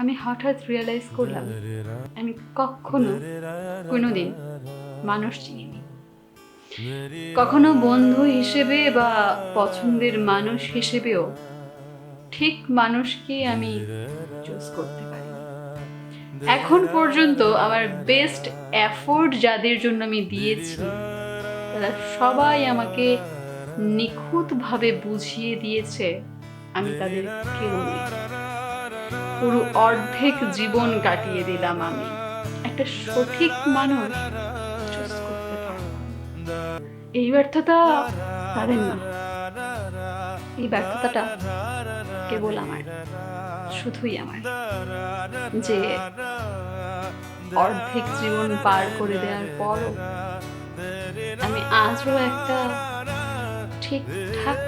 আমি হঠাৎ রিয়েলাইজ করলাম আমি কখনো কোনোদিন মানুষ চিনিনি। কখনো বন্ধু হিসেবে বা পছন্দের মানুষ হিসেবেও ঠিক মানুষকে আমি চুজ করতে পারি। এখন পর্যন্ত আমার বেস্ট এফোর্ট যাদের জন্য আমি দিয়েছি তারা সবাই আমাকে নিখুঁতভাবে বুঝিয়ে দিয়েছে আমি তাদের কেউ নই। পুরো অর্ধেক জীবন কাটিয়ে দিলাম আমি একটা সঠিক মানুষ চুজ করতে পারলাম। এই ব্যর্থতা তাদের না, এই ব্যর্থতাটা কেবল আমার, শুধুই আমার, যে অর্ধেক জীবন পার করে দেওয়ার পরও আমি আজও একটা ঠিকঠাক